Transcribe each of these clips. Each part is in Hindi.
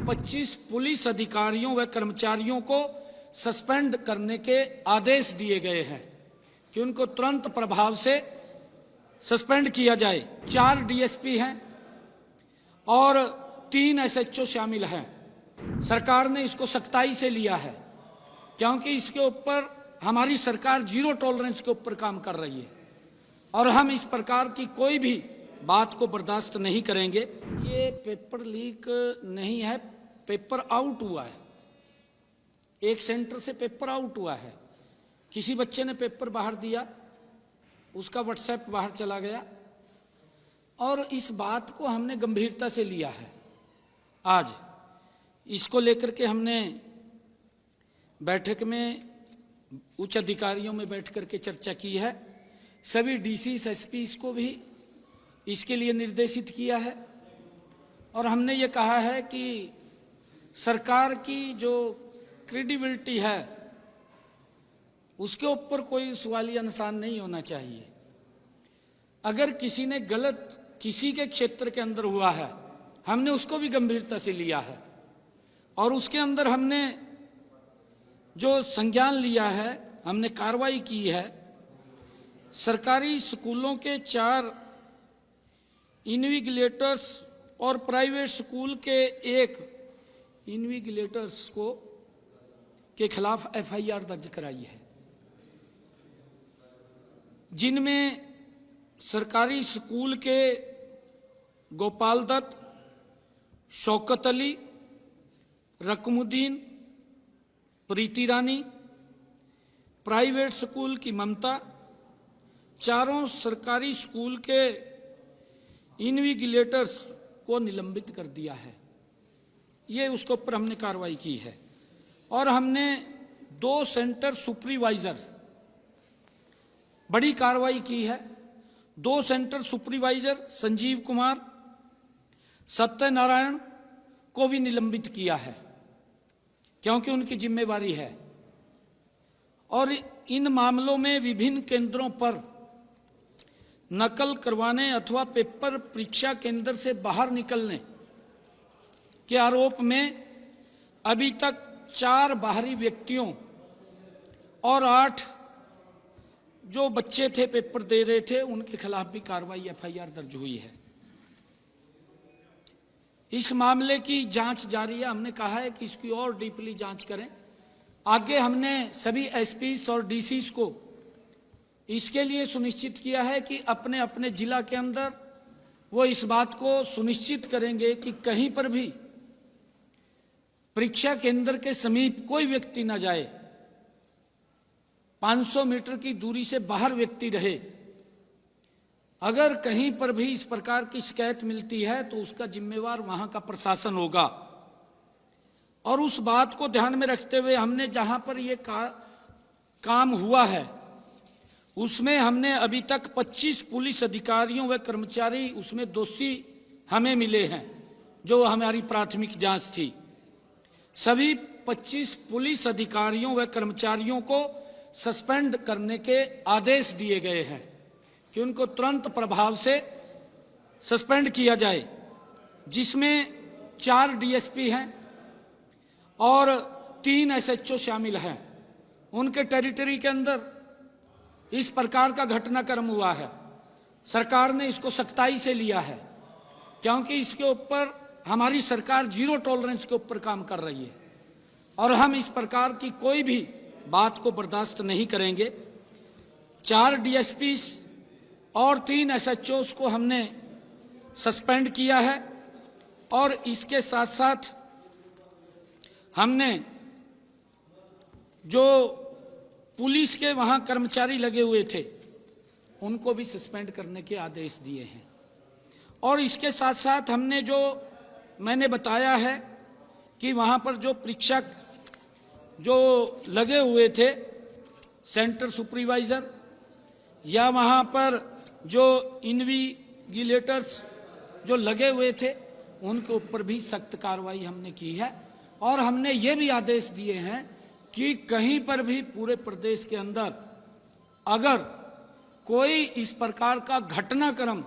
25 पुलिस अधिकारियों व कर्मचारियों को सस्पेंड करने के आदेश दिए गए हैं कि उनको तुरंत प्रभाव से सस्पेंड किया जाए। 4 डीएसपी हैं और 3 एसएचओ शामिल हैं। सरकार ने इसको सख्ताई से लिया है क्योंकि इसके ऊपर हमारी सरकार जीरो टॉलरेंस के ऊपर काम कर रही है और हम इस प्रकार की कोई भी बात को बर्दाश्त नहीं करेंगे। ये पेपर लीक नहीं है, पेपर आउट हुआ है। एक सेंटर से पेपर आउट हुआ है। किसी बच्चे ने पेपर बाहर दिया, उसका व्हाट्सएप बाहर चला गया और इस बात को हमने गंभीरता से लिया है। आज इसको लेकर के हमने बैठक में उच्च अधिकारियों में बैठ करके चर्चा की है। सभी डीसीस एसपीस को भी इसके लिए निर्देशित किया है और हमने ये कहा है कि सरकार की जो क्रेडिबिलिटी है उसके ऊपर कोई सवालिया निशान नहीं होना चाहिए। अगर किसी ने गलत किसी के क्षेत्र के अंदर हुआ है, हमने उसको भी गंभीरता से लिया है और उसके अंदर हमने जो संज्ञान लिया है, हमने कार्रवाई की है। सरकारी स्कूलों के 4 इन्विजिलेटर्स और प्राइवेट स्कूल के 1 इन्विजिलेटर्स के खिलाफ एफआईआर दर्ज कराई है, जिनमें सरकारी स्कूल के गोपाल दत्त, शौकत अली, रकमुद्दीन, प्रीति रानी, प्राइवेट स्कूल की ममता, चारों सरकारी स्कूल के इन्विजिलेटर्स को निलंबित कर दिया है। ये उसके ऊपर हमने कार्रवाई की है और हमने 2 सेंटर सुपरवाइजर बड़ी कार्रवाई की है। 2 सेंटर सुपरवाइजर संजीव कुमार, सत्यनारायण को भी निलंबित किया है क्योंकि उनकी जिम्मेवारी है और इन मामलों में विभिन्न केंद्रों पर नकल करवाने अथवा पेपर परीक्षा केंद्र से बाहर निकलने के आरोप में अभी तक 4 बाहरी व्यक्तियों और 8 जो बच्चे थे पेपर दे रहे थे उनके खिलाफ भी कार्रवाई एफआईआर दर्ज हुई है। इस मामले की जांच जारी है। हमने कहा है कि इसकी और डीपली जांच करें। आगे हमने सभी एसपीस और डीसीस को इसके लिए सुनिश्चित किया है कि अपने अपने जिला के अंदर वो इस बात को सुनिश्चित करेंगे कि कहीं पर भी परीक्षा केंद्र के समीप कोई व्यक्ति न जाए, 500 मीटर की दूरी से बाहर व्यक्ति रहे। अगर कहीं पर भी इस प्रकार की शिकायत मिलती है तो उसका जिम्मेवार वहां का प्रशासन होगा और उस बात को ध्यान में रखते हुए हमने जहां पर ये काम हुआ है उसमें हमने अभी तक 25 पुलिस अधिकारियों व कर्मचारी उसमें दोषी हमें मिले हैं, जो हमारी प्राथमिक जांच थी। सभी 25 पुलिस अधिकारियों व कर्मचारियों को सस्पेंड करने के आदेश दिए गए हैं कि उनको तुरंत प्रभाव से सस्पेंड किया जाए, जिसमें 4 डीएसपी हैं और 3 एसएचओ शामिल हैं। उनके टेरिटरी के अंदर इस प्रकार का घटनाक्रम हुआ है। सरकार ने इसको सख्ताई से लिया है क्योंकि इसके ऊपर हमारी सरकार जीरो टॉलरेंस के ऊपर काम कर रही है और हम इस प्रकार की कोई भी बात को बर्दाश्त नहीं करेंगे। 4 डीएसपी और 3 एसएचओs को हमने सस्पेंड किया है और इसके साथ साथ हमने जो पुलिस के वहां कर्मचारी लगे हुए थे उनको भी सस्पेंड करने के आदेश दिए हैं। और इसके साथ साथ हमने जो मैंने बताया है कि वहां पर जो परीक्षक जो लगे हुए थे, सेंटर सुपरवाइजर या वहां पर जो इन्विजिलेटर्स जो लगे हुए थे, उनके ऊपर भी सख्त कार्रवाई हमने की है। और हमने ये भी आदेश दिए हैं कि कहीं पर भी पूरे प्रदेश के अंदर अगर कोई इस प्रकार का घटनाक्रम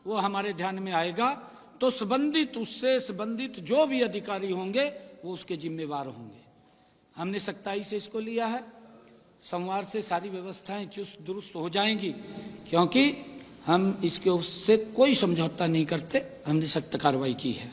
वो हमारे ध्यान में आएगा तो उससे संबंधित जो भी अधिकारी होंगे वो उसके जिम्मेवार होंगे। हमने सख्ताई से इसको लिया है। सोमवार से सारी व्यवस्थाएं चुस्त दुरुस्त हो जाएंगी, क्योंकि हम इसके उससे कोई समझौता नहीं करते। हमने सख्त कार्रवाई की है।